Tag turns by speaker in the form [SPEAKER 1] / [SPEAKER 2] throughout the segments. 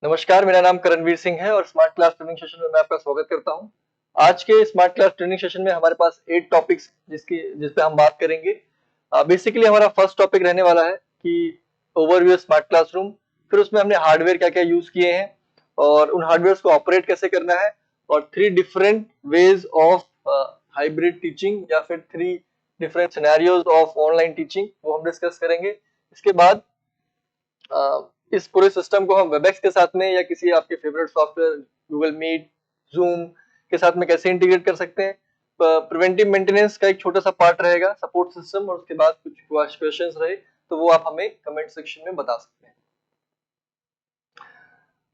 [SPEAKER 1] नमस्कार, मेरा नाम करणवीर सिंह है और स्मार्ट क्लास ट्रेनिंग सेशन में मैं आपका स्वागत करता हूं। आज के स्मार्ट क्लास ट्रेनिंग सेशन में हमारे पास 8 टॉपिक्स जिस पे हम बात करेंगे। बेसिकली हमारा फर्स्ट टॉपिक रहने वाला है कि ओवरव्यू स्मार्ट क्लासरूम। फिर उसमें हमने हार्डवेयर क्या क्या यूज किए हैं और उन हार्डवेयर को ऑपरेट कैसे करना है, और 3 different ways of hybrid teaching या फिर 3 different scenarios of online teaching, वो हम डिस्कस करेंगे। इसके बाद इस पूरे सिस्टम को हम वेबएक्स के साथ में या किसी आपके favourite software Google Meet, Zoom के साथ में कैसे इंटीग्रेट कर सकते हैं। प्रिवेंटिव मेंटेनेंस का एक छोटा सा पार्ट रहेगा, सपोर्ट सिस्टम, और उसके बाद कुछ क्वेश्चंस रहे तो वो आप हमें कमेंट सेक्शन में बता सकते हैं।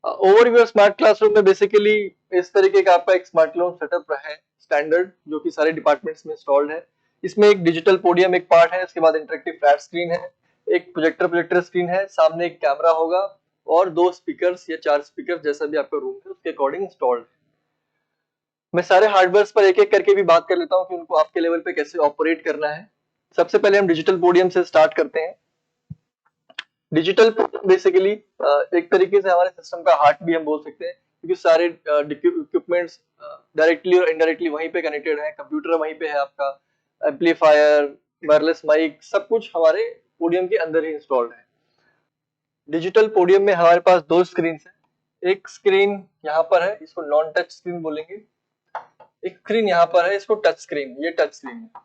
[SPEAKER 1] ओवरव्यू स्मार्ट क्लासरूम में बेसिकली इस तरीके का आपका एक स्मार्ट क्लास सेटअप है स्टैंडर्ड, जो कि सारे डिपार्टमेंट्स में इंस्टॉल्ड है। इसमें एक डिजिटल पोडियम एक पार्ट है, इसके बाद इंटरेक्टिव फ्लैट स्क्रीन है, एक प्रोजेक्टर स्क्रीन है, सामने एक कैमरा होगा और 2 स्पीकर्स या 4 स्पीकर जैसा भी आपका रूम है उसके अकॉर्डिंग इंस्टॉल्ड है। मैं सारे हार्डवेयर पर एक एक करके भी बात कर लेता हूँ कि उनको आपके लेवल पे कैसे ऑपरेट करना है। सबसे पहले हम डिजिटल पोडियम से स्टार्ट करते हैं। डिजिटल बेसिकली एक तरीके से हमारे सिस्टम का हार्ट भी हम बोल सकते हैं, क्योंकि सारे इक्विपमेंट्स डायरेक्टली और इनडायरेक्टली वहीं पे कनेक्टेड है। कंप्यूटर वहीं पे है आपका, एम्पलीफायर, वायरलेस माइक, सब कुछ हमारे पोडियम के अंदर ही इंस्टॉल्ड है। डिजिटल पोडियम में हमारे पास 2 स्क्रीन है। एक स्क्रीन यहाँ पर है, इसको नॉन टच स्क्रीन बोलेंगे। एक स्क्रीन यहाँ पर है, इसको टच स्क्रीन, ये टच स्क्रीन है।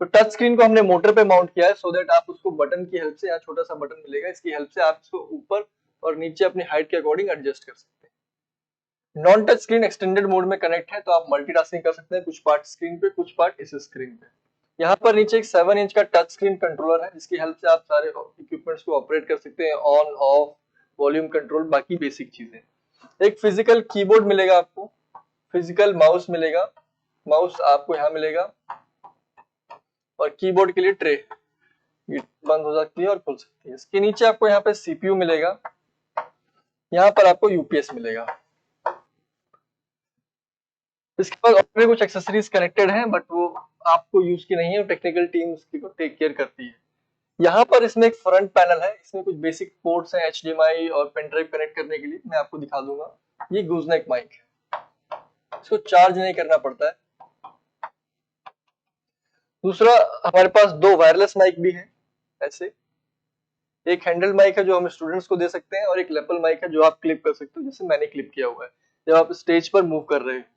[SPEAKER 1] तो टच स्क्रीन को हमने मोटर पे माउंट किया है सो दैट आप उसको बटन की हेल्प से, यहाँ छोटा सा बटन मिलेगा, इसकी हेल्प से आप इसको ऊपर और नीचे अपनी हाइट के अकॉर्डिंग एडजस्ट कर सकते हैं। Non touch screen extended mode में कनेक्ट है, तो आप मल्टीटास्किंग कर सकते हैं, कुछ पार्ट स्क्रीन पे कुछ पार्ट इस स्क्रीन पे। यहाँ पर नीचे एक 7 इंच का टच स्क्रीन कंट्रोलर है, जिसकी हेल्प से आप सारे इक्विपमेंट्स को ऑपरेट कर सकते हैं, ऑन ऑफ, वॉल्यूम कंट्रोल, बाकी बेसिक चीजें। एक फिजिकल कीबोर्ड मिलेगा आपको, फिजिकल माउस मिलेगा, माउस आपको यहाँ मिलेगा, और कीबोर्ड के लिए ट्रे, ये बंद हो सकती है और खुल सकती है। इसके नीचे आपको यहाँ पे सीपीयू मिलेगा, यहाँ पर आपको यूपीएस मिलेगा। इसके बाद और भी कुछ एक्सेसरीज कनेक्टेड हैं, बट वो आपको यूज की नहीं है, टेक्निकल टीम उसकी को टेक केयर करती है। यहाँ पर इसमें एक फ्रंट पैनल है, इसमें कुछ बेसिक पोर्ट्स हैं एचडीएमआई और पेन ड्राइव कनेक्ट करने के लिए, मैं आपको दिखा दूंगा। ये गूजनेक माइक है, इसको चार्ज नहीं करना पड़ता है। दूसरा, हमारे पास 2 वायरलेस माइक भी हैं ऐसे। एक हैंडल माइक है जो हम स्टूडेंट्स को दे सकते हैं, और एक लेपल माइक है जो आप क्लिप कर सकते हो, जैसे मैंने क्लिप किया हुआ है जब आप स्टेज पर मूव कर रहे हैं।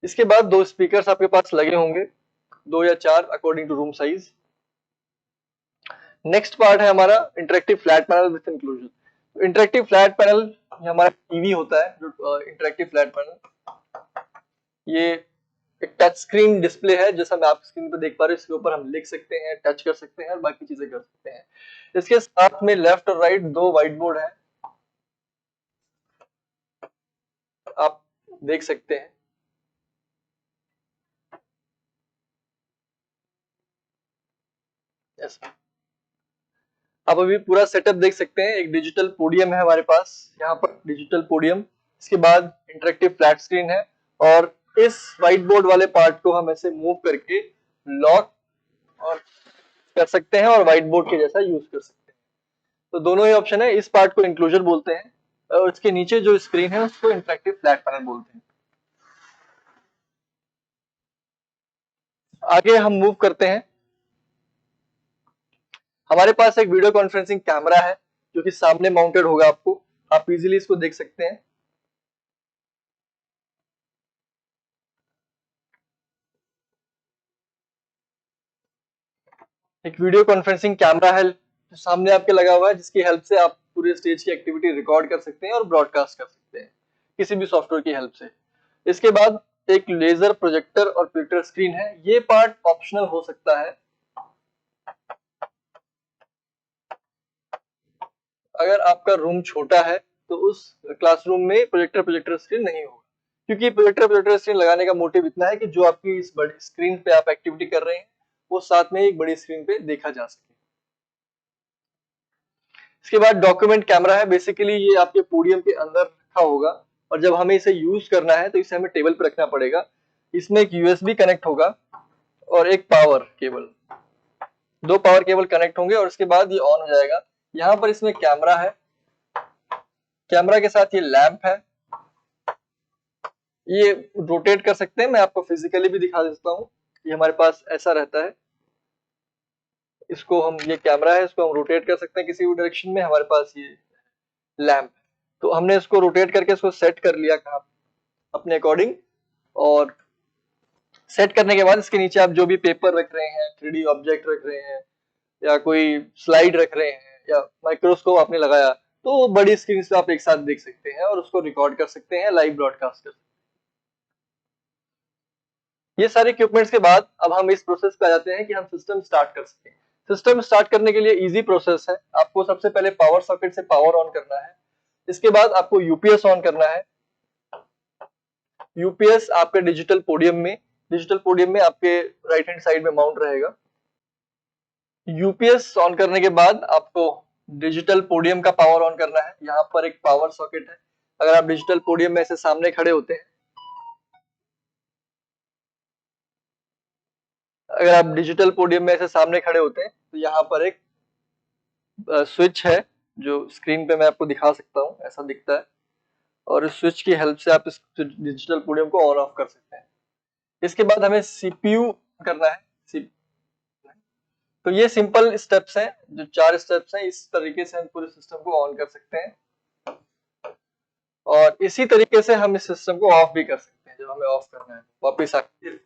[SPEAKER 1] इसके बाद 2 स्पीकर्स आपके पास लगे होंगे, 2 या 4 according to room size. Next part है हमारा interactive flat panel with inclusion. Interactive flat panel हमारा टीवी होता है, जो इंटरेक्टिव फ्लैट पैनल, ये एक टच स्क्रीन डिस्प्ले है, जैसा मैं आप स्क्रीन पर देख पा रहे हैं। इसके ऊपर हम लिख सकते हैं, टच कर सकते हैं और बाकी चीजें कर सकते हैं। इसके साथ में लेफ्ट और राइट 2 व्हाइट बोर्ड है, आप देख सकते हैं। यस, आप अभी पूरा सेटअप देख सकते हैं। एक डिजिटल पोडियम है हमारे पास, यहाँ पर डिजिटल पोडियम, इसके बाद इंटरेक्टिव फ्लैट स्क्रीन है, और इस व्हाइट बोर्ड वाले पार्ट को हम ऐसे मूव करके लॉक और कर सकते हैं और व्हाइट बोर्ड के जैसा यूज कर सकते हैं। तो दोनों ही ऑप्शन है। इस पार्ट को इंक्लोजर बोलते हैं, और इसके नीचे जो स्क्रीन है उसको इंटरेक्टिव फ्लैट पैनल बोलते हैं। आगे हम मूव करते हैं। हमारे पास एक वीडियो कॉन्फ्रेंसिंग कैमरा है, जो कि सामने माउंटेड होगा, आपको, आप इजीली इसको देख सकते हैं। एक वीडियो कॉन्फ्रेंसिंग कैमरा है जो सामने आपके लगा हुआ है, जिसकी हेल्प से आप पूरे स्टेज की एक्टिविटी रिकॉर्ड कर सकते हैं और ब्रॉडकास्ट कर सकते हैं किसी भी सॉफ्टवेयर की हेल्प से। इसके बाद एक लेजर प्रोजेक्टर और प्रोजेक्टर स्क्रीन है, ये पार्ट ऑप्शनल हो सकता है। अगर आपका रूम छोटा है तो उस क्लासरूम में प्रोजेक्टर स्क्रीन नहीं होगा, क्योंकि प्रोजेक्टर स्क्रीन लगाने का मोटिव इतना है कि जो आपकी इस बड़ी स्क्रीन पे आप एक्टिविटी कर रहे हैं वो साथ में एक बड़ी स्क्रीन पे देखा जा सके। इसके बाद डॉक्यूमेंट कैमरा है, बेसिकली ये आपके पोडियम के अंदर रखा होगा, और जब हमें इसे यूज करना है तो इसे हमें टेबल पर रखना पड़ेगा। इसमें एक यूएसबी कनेक्ट होगा और एक power cable, 2 power cable connect होंगे, और उसके बाद ये ऑन हो जाएगा। यहाँ पर इसमें कैमरा है, कैमरा के साथ ये लैंप है, ये रोटेट कर सकते हैं, मैं आपको फिजिकली भी दिखा देता हूँ। ये हमारे पास ऐसा रहता है, इसको हम, ये कैमरा है, इसको हम रोटेट कर सकते हैं किसी भी डायरेक्शन में। हमारे पास ये लैंप, तो हमने इसको रोटेट करके इसको सेट कर लिया कहाँ अपने अकॉर्डिंग, और सेट करने के बाद इसके नीचे आप जो भी पेपर रख रहे हैं, 3D ऑब्जेक्ट रख रहे हैं, या कोई स्लाइड रख रहे हैं, या माइक्रोस्कोप आपने लगाया, तो बड़ी स्क्रीन से आप एक साथ देख सकते हैं और उसको रिकॉर्ड कर सकते हैं, लाइव ब्रॉडकास्ट कर सकते हैं। ये सारे इक्विपमेंट्स के बाद अब हम इस प्रोसेस पे आ जाते हैं कि हम सिस्टम स्टार्ट कर सकें। सिस्टम स्टार्ट करने के लिए इजी प्रोसेस है। आपको सबसे पहले पावर सॉकेट से पावर ऑन करना है, इसके बाद आपको यूपीएस ऑन करना है। यूपीएस आपके डिजिटल पोडियम में आपके राइट हैंड साइड में माउंट रहेगा। यूपीएस ऑन करने के बाद आपको डिजिटल पोडियम का पावर ऑन करना है। यहाँ पर एक पावर सॉकेट है, अगर आप डिजिटल पोडियम में ऐसे सामने खड़े होते हैं, अगर आप डिजिटल पोडियम में ऐसे सामने खड़े होते हैं, तो यहाँ पर एक स्विच है जो स्क्रीन पे मैं आपको दिखा सकता हूँ, ऐसा दिखता है, और इस स्विच की हेल्प से आप इस डिजिटल पोडियम को ऑन ऑफ कर सकते हैं। इसके बाद हमें सीपीयू करना है। तो ये सिंपल स्टेप्स हैं, जो 4 स्टेप्स हैं, इस तरीके से हम पूरे सिस्टम को ऑन कर सकते हैं, और इसी तरीके से हम इस सिस्टम को ऑफ भी कर सकते हैं। जब हमें ऑफ करना है वापिस आकर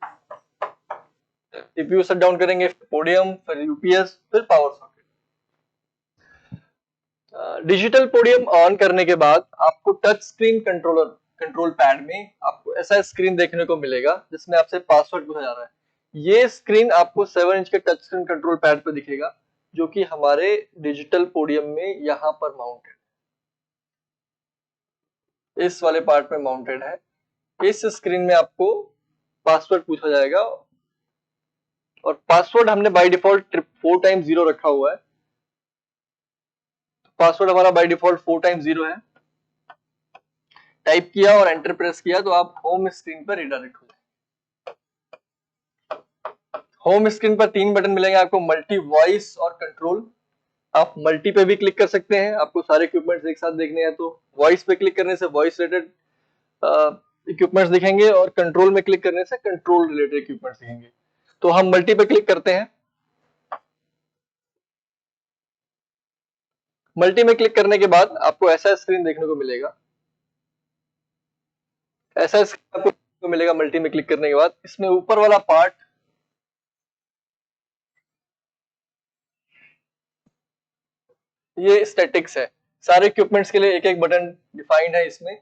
[SPEAKER 1] सीपीयू शट डाउन करेंगे, पोडियम, फिर यूपीएस, फिर power socket. Digital podium on करने के बाद आपको टच स्क्रीन कंट्रोल पैड में आपको ऐसा स्क्रीन देखने को मिलेगा जिसमें आपसे पासवर्ड पूछा जा रहा है। ये स्क्रीन आपको 7 इंच के टच स्क्रीन कंट्रोल पैड पे दिखेगा, जो कि हमारे डिजिटल पोडियम में यहाँ पर माउंटेड, इस वाले पार्ट में माउंटेड है। इस स्क्रीन में आपको पासवर्ड पूछा जाएगा, और पासवर्ड हमने बाय डिफॉल्ट 4 टाइम्स 0 रखा हुआ है। पासवर्ड हमारा बाय डिफॉल्ट 4 टाइम्स 0 है। टाइप किया और एंटर प्रेस किया तो आप होम स्क्रीन पर रिडायरेक्ट हो जाएंगे। होम स्क्रीन पर 3 बटन मिलेंगे आपको, मल्टी, वॉइस और कंट्रोल। आप मल्टी पे भी क्लिक कर सकते हैं, आपको सारे इक्विपमेंट्स एक साथ देखने हैं तो। वॉइस पे क्लिक करने से वॉइस रिलेटेड इक्विपमेंट्स दिखेंगे, और कंट्रोल में क्लिक करने से कंट्रोल रिलेटेड इक्विपमेंट्स दिखेंगे। तो हम मल्टी पे क्लिक करते हैं। मल्टी में क्लिक करने के बाद आपको ऐसा स्क्रीन देखने को मिलेगा, ऐसा स्क्रीन आपको मिलेगा मल्टी में क्लिक करने के बाद। इसमें ऊपर वाला पार्ट, ये स्टैटिक्स है। सारे इक्विपमेंट्स के लिए एक एक बटन डिफाइंड है इसमें,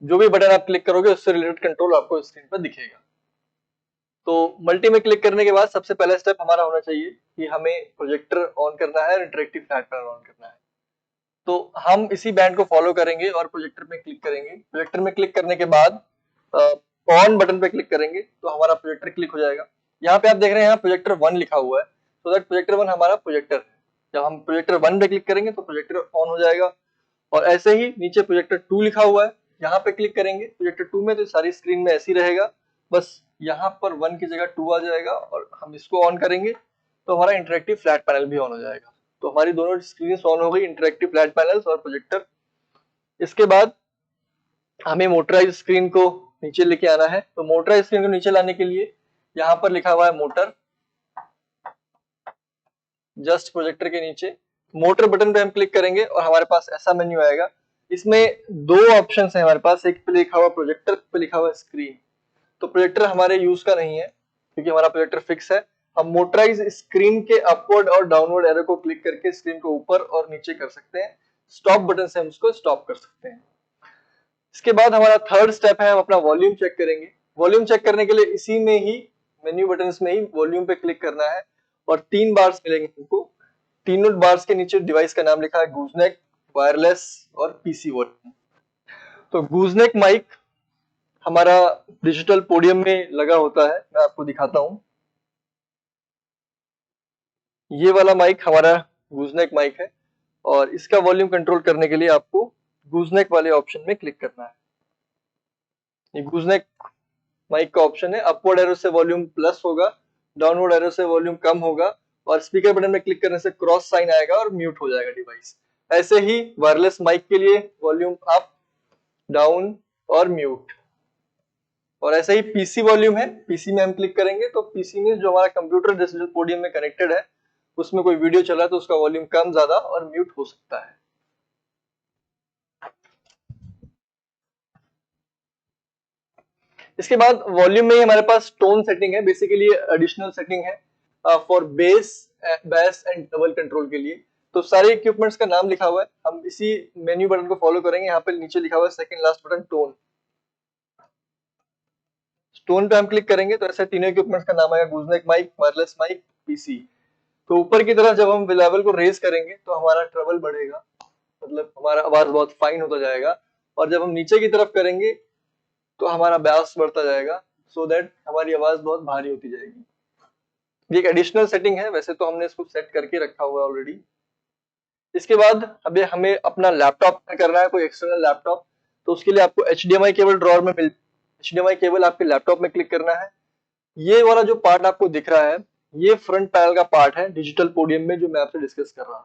[SPEAKER 1] जो भी बटन आप क्लिक करोगे उससे रिलेटेड कंट्रोल आपको स्क्रीन पर दिखेगा। तो मल्टी में क्लिक करने के बाद सबसे पहला स्टेप हमारा होना चाहिए कि हमें प्रोजेक्टर ऑन करना है और इंटरेक्टिव फ्लैट पैनल ऑन करना है। तो हम इसी बैंड को फॉलो करेंगे और प्रोजेक्टर में क्लिक करेंगे। प्रोजेक्टर में क्लिक करने के बाद ऑन बटन पे क्लिक करेंगे तो हमारा प्रोजेक्टर क्लिक हो जाएगा। यहाँ पे आप देख रहे हैं, यहाँ प्रोजेक्टर 1 लिखा हुआ है, तो दैट प्रोजेक्टर 1 हमारा प्रोजेक्टर है। जब हम प्रोजेक्टर 1 पे क्लिक करेंगे तो प्रोजेक्टर ऑन हो जाएगा। और ऐसे ही नीचे प्रोजेक्टर 2 लिखा हुआ है, यहाँ पे क्लिक करेंगे प्रोजेक्टर 2 में, तो सारी स्क्रीन में ऐसी रहेगा, बस यहाँ पर 1 की जगह 2 आ जाएगा, और हम इसको ऑन करेंगे तो हमारा इंटरेक्टिव फ्लैट पैनल भी ऑन हो जाएगा। तो हमारी दोनों स्क्रीन ऑन हो गई, इंटरेक्टिव फ्लैट पैनल्स और प्रोजेक्टर। इसके बाद हमें मोटराइज स्क्रीन को नीचे लेके आना है। तो मोटराइज स्क्रीन को नीचे लाने के लिए यहाँ पर लिखा हुआ है मोटर, जस्ट प्रोजेक्टर के नीचे मोटर बटन पे हम क्लिक करेंगे और हमारे पास ऐसा मेन्यू आएगा। इसमें 2 ऑप्शंस हैं हमारे पास, एक पे लिखा हुआ प्रोजेक्टर, पे लिखा हुआ स्क्रीन। तो प्रोजेक्टर हमारे यूज का नहीं है क्योंकि हमारा प्रोजेक्टर फिक्स है। हम मोटराइज स्क्रीन के अपवर्ड और डाउनवर्ड एरो को क्लिक करके स्क्रीन को ऊपर और नीचे कर सकते हैं। स्टॉप बटन से हम उसको स्टॉप कर सकते हैं। इसके बाद हमारा थर्ड स्टेप है, हम अपना वॉल्यूम चेक करेंगे। वॉल्यूम चेक करने के लिए इसी में ही मेन्यू बटन में ही वॉल्यूम पे क्लिक करना है, और 3 बार्स मिलेंगे हमको। तीनों बार्स के नीचे डिवाइस का नाम लिखा है, गूजनेक, वायरलेस और पीसी वॉल्यूम। तो गूजनेक माइक हमारा डिजिटल पोडियम में लगा होता है, मैं आपको दिखाता हूं। ये वाला माइक हमारा गूजनेक माइक है, और इसका वॉल्यूम कंट्रोल करने के लिए आपको गूजनेक वाले ऑप्शन में क्लिक करना है। ये गूजनेक माइक का ऑप्शन है। अपवर्ड एरो से वॉल्यूम प्लस होगा, डाउनवर्ड एरो से वॉल्यूम कम होगा, और स्पीकर बटन में क्लिक करने से क्रॉस साइन आएगा और म्यूट हो जाएगा डिवाइस। ऐसे ही वायरलेस माइक के लिए वॉल्यूम अप, डाउन और म्यूट। और ऐसा ही पीसी वॉल्यूम है, पीसी में हम क्लिक करेंगे तो पीसी में जो हमारा कंप्यूटर डिजिटल पोडियम में कनेक्टेड है उसमें कोई वीडियो चल रहा है तो उसका वॉल्यूम कम ज्यादा और म्यूट हो सकता है। इसके बाद वॉल्यूम में ही हमारे पास टोन सेटिंग है, बेसिकली एडिशनल सेटिंग है for base base and double control के लिए। तो सारे इक्विपमेंट्स का नाम लिखा हुआ है, हम इसी मेन्यू बटन को फॉलो करेंगे। यहाँ पे नीचे लिखा हुआ है second last button tone, tone पे हम क्लिक करेंगे तो ऐसे तीनों इक्विपमेंट्स का नाम आएगा, गूजनेक माइक, वायरलेस माइक, पीसी। तो ऊपर की तरफ जब हम लेवल को रेज करेंगे तो हमारा ट्रबल बढ़ेगा, मतलब हमारा आवाज बहुत फाइन होता जाएगा। और जब हम नीचे की तरफ करेंगे तो हमारा ब्यास बढ़ता जाएगा, सो दैट हमारी आवाज बहुत भारी होती जाएगी। ये एक एडिशनल सेटिंग है, वैसे तो हमने इसको सेट करके रखा हुआ है ऑलरेडी। इसके बाद अभी हमें अपना लैपटॉप करना है, कोई एक्सटर्नल लैपटॉप, तो उसके लिए आपको HDMI केबल ड्रॉअर में HDMI केबल आपके लैपटॉप में क्लिक करना है। ये वाला जो पार्ट आपको दिख रहा है ये फ्रंट पैनल का पार्ट है डिजिटल पोडियम में जो मैं आपसे डिस्कस कर रहा हूं।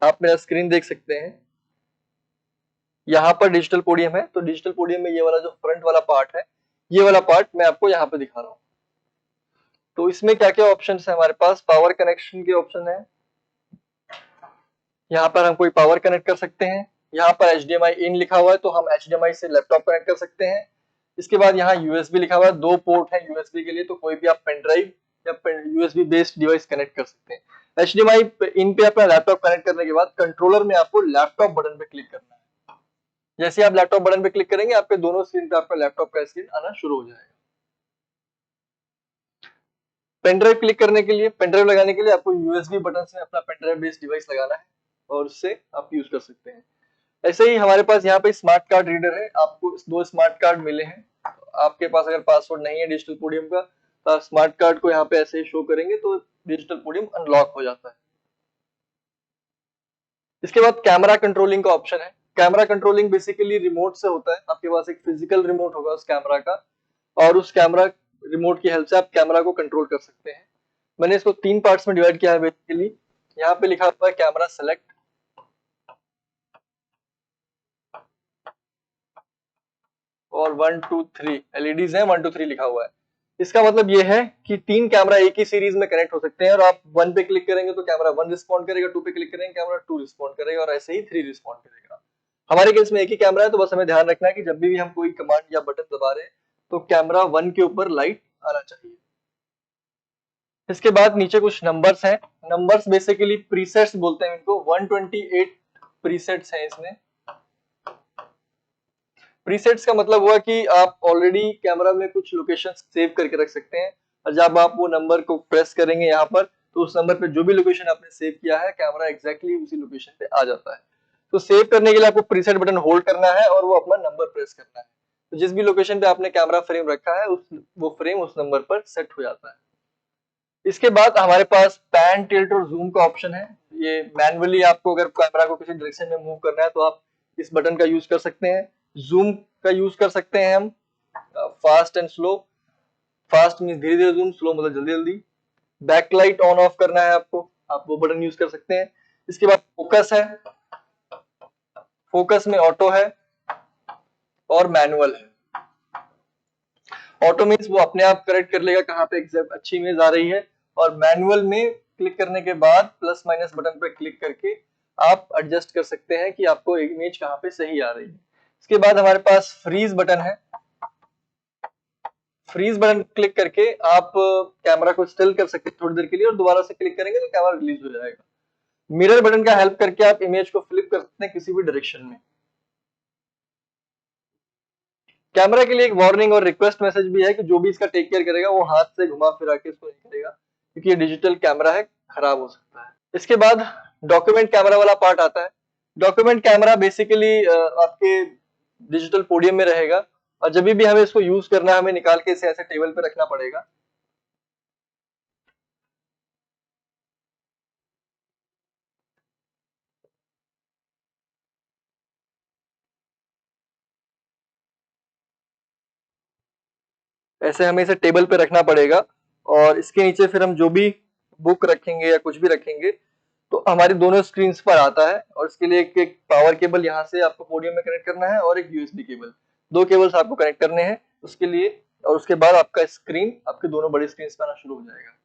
[SPEAKER 1] आप मेरा स्क्रीन देख सकते हैं, यहाँ पर डिजिटल पोडियम है। तो डिजिटल पोडियम में ये वाला जो फ्रंट वाला पार्ट है, ये वाला पार्ट मैं आपको यहाँ पे दिखा रहा हूँ। तो इसमें क्या क्या ऑप्शन है हमारे पास, पावर कनेक्शन के ऑप्शन है, यहाँ पर हम कोई पावर कनेक्ट कर सकते हैं। यहाँ पर HDMI इन लिखा हुआ है तो हम HDMI से लैपटॉप कनेक्ट कर सकते हैं। इसके बाद यहाँ USB लिखा हुआ है, 2 पोर्ट है USB के लिए, तो कोई भी आप पेन ड्राइव या USB बेस्ड डिवाइस कनेक्ट कर सकते हैं। HDMI इन पे अपना लैपटॉप कनेक्ट करने के बाद कंट्रोलर में आपको लैपटॉप बटन पे क्लिक करना है। जैसे आप लैपटॉप बटन पे क्लिक करेंगे आपके दोनों स्क्रीन पे आपका लैपटॉप का स्क्रीन आना शुरू हो जाएगा। पेन ड्राइव क्लिक करने के लिए, पेन ड्राइव लगाने के लिए आपको USB बटन से अपना पेन ड्राइव बेस्ड डिवाइस लगाना है और उससे आप यूज कर सकते हैं। ऐसे ही हमारे पास यहाँ पे स्मार्ट कार्ड रीडर है, आपको 2 स्मार्ट कार्ड मिले हैं। आपके पास अगर पासवर्ड नहीं है डिजिटल पोडियम का तो आप स्मार्ट कार्ड को यहाँ पे ऐसे ही शो करेंगे तो डिजिटल पोडियम अनलॉक हो जाता है। इसके बाद कैमरा कंट्रोलिंग का ऑप्शन है। कैमरा कंट्रोलिंग बेसिकली रिमोट से होता है, आपके पास एक फिजिकल रिमोट होगा उस कैमरा का और उस कैमरा रिमोट की हेल्प से आप कैमरा को कंट्रोल कर सकते हैं। मैंने इसको 3 पार्ट्स में डिवाइड किया है बेसिकली। यहाँ पे लिखा हुआ है कैमरा सेलेक्ट और 1 2 3 LEDs है, 1 2 3 लिखा हुआ है। इसका मतलब ये है कि 3 कैमरा एक ही सीरीज में कनेक्ट हो सकते हैं और आप 1 पे क्लिक करेंगे तो कैमरा 1 रिस्पॉन्ड करेगा, 2 पे क्लिक करेंगे कैमरा 2 रिस्पॉन्ड करेगा और ऐसे ही 3 रिस्पॉन्ड करेगा। हमारे केस में एक ही कैमरा है तो बस हमें ध्यान रखना है कि जब भी हम कोई कमांड या बटन दबा रहे हैं तो कैमरा 1 के ऊपर लाइट आना चाहिए। इसके बाद नीचे कुछ नंबर्स हैं, नंबर्स बेसिकली प्रीसेट्स बोलते हैं इनको। 128 प्रीसेट्स हैं इसमें। प्रीसेट्स का मतलब हुआ कि आप ऑलरेडी कैमरा में कुछ लोकेशन सेव करके रख सकते हैं और जब आप वो नंबर को प्रेस करेंगे यहाँ पर तो उस नंबर पे जो भी लोकेशन आपने सेव किया है कैमरा एग्जैक्टली उसी लोकेशन पे आ जाता है। तो सेव करने के लिए आपको प्रीसेट बटन होल्ड करना है और वो अपना नंबर प्रेस करना है। तो जिस भी लोकेशन पे आपने कैमरा फ्रेम रखा है वो फ्रेम उस नंबर पर सेट हो जाता है। इसके बाद हमारे पास पैन, टिल्ट और जूम का ऑप्शन है। ये मैन्युअली आपको अगर कैमरा को किसी डायरेक्शन में मूव करना है तो आप इस बटन का यूज कर सकते हैं। जूम का यूज कर सकते हैं हम, fast and slow. Fast mean धीरे धीरे जूम, स्लो मतलब जल्दी जल्दी। बैकलाइट ऑन ऑफ करना है आपको, आप वो बटन यूज कर सकते हैं। इसके बाद फोकस है, फोकस में ऑटो है और मैनुअल है। ऑटो मीन्स वो अपने आप करेक्ट कर लेगा कहाँ पे एग्जैक्ट अच्छी इमेज आ रही है, और मैनुअल में क्लिक करने के बाद प्लस माइनस बटन पे क्लिक करके आप एडजस्ट कर सकते हैं कि आपको इमेज कहाँ पे सही आ रही है। इसके बाद हमारे पास फ्रीज बटन है। फ्रीज बटन क्लिक करके आप कैमरा को स्टिल कर सकते हैं थोड़ी देर के लिए और दोबारा से क्लिक करेंगे तो कैमरा रिलीज हो जाएगा। मिरर बटन का हेल्प करके आप इमेज को फ्लिप कर सकते हैं किसी भी डायरेक्शन में। कैमरा के लिए एक वार्निंग और रिक्वेस्ट मैसेज भी है कि जो भी इसका टेक केयर करेगा वो हाथ से घुमा फिरा के इसको नहीं करेगा क्योंकि ये डिजिटल कैमरा है, खराब हो सकता है। इसके बाद डॉक्यूमेंट कैमरा वाला पार्ट आता है। डॉक्यूमेंट कैमरा बेसिकली आपके डिजिटल पोडियम में रहेगा और जब भी हमें इसको यूज करना है हमें निकाल के इसे ऐसे टेबल पे रखना पड़ेगा। ऐसे हमें इसे टेबल पे रखना पड़ेगा और इसके नीचे फिर हम जो भी बुक रखेंगे या कुछ भी रखेंगे तो हमारी दोनों स्क्रीन पर आता है। और इसके लिए एक पावर केबल यहाँ से आपको पोडियम में कनेक्ट करना है और एक यूएसबी केबल, दो केबल्स आपको कनेक्ट करने हैं उसके लिए। और उसके बाद आपका स्क्रीन आपके दोनों बड़ी स्क्रीन पर आना शुरू हो जाएगा।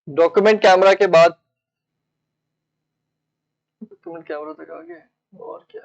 [SPEAKER 1] डॉक्यूमेंट कैमरा के बाद डॉक्यूमेंट कैमरा तक आ गए, और क्या।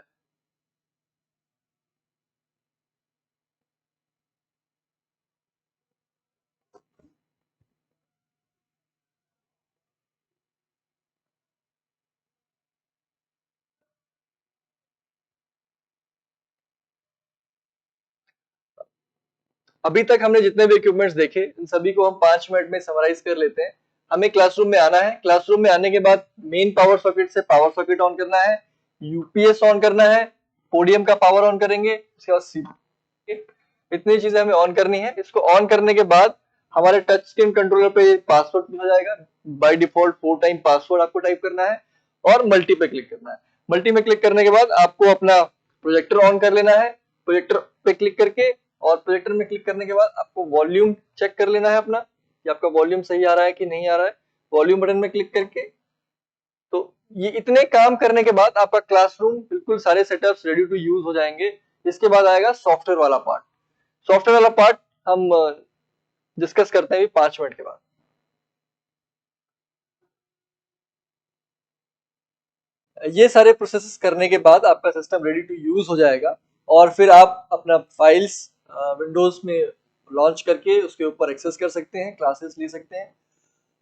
[SPEAKER 1] अभी तक हमने जितने भी इक्विपमेंट्स देखे इन सभी को हम 5 मिनट में समराइज कर लेते हैं। हमें क्लासरूम में आना है, क्लासरूम में आने के बाद मेन पावर सॉकेट से पावर सॉकेट ऑन करना है, यूपीएस ऑन करना है, पोडियम का पावर ऑन करेंगे, उसके बाद इतनी चीजें हमें ऑन करनी है। इसको ऑन करने के बाद हमारे टच स्क्रीन कंट्रोलर पे पासवर्ड पूछा जाएगा। बाय डिफॉल्ट 4 टाइम पासवर्ड आपको टाइप करना है और मल्टी पे क्लिक करना है। मल्टी में क्लिक करने के बाद आपको अपना प्रोजेक्टर ऑन कर लेना है। प्रोजेक्टर पे क्लिक करके और प्रोजेक्टर में क्लिक करने के बाद आपको वॉल्यूम चेक कर लेना है अपना कि आपका वॉल्यूम सही आ रहा है कि नहीं आ रहा है। वॉल्यूम बटन में क्लिक करके तो ये इतने काम करने के बाद आपका क्लासरूम बिल्कुल सारे सेटअप्स रेडी टू यूज हो जाएंगे। इसके बाद आएगा सॉफ्टवेयर वाला पार्ट। सॉफ्टवेयर वाला पार्ट हम डिस्कस करते हैं 5 मिनट के बाद। ये सारे प्रोसेसेस करने के बाद आपका सिस्टम रेडी टू यूज हो जाएगा और फिर आप अपना फाइल्स विंडोज में लॉन्च करके उसके ऊपर एक्सेस कर सकते हैं, क्लासेस ले सकते हैं।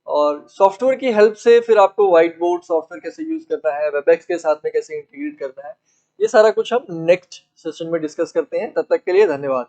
[SPEAKER 1] और सॉफ्टवेयर की हेल्प से फिर आपको व्हाइट बोर्ड सॉफ्टवेयर कैसे यूज करना है, वेबएक्स के साथ में कैसे इंटीग्रेट करना है, ये सारा कुछ हम नेक्स्ट सेशन में डिस्कस करते हैं। तब तक के लिए धन्यवाद।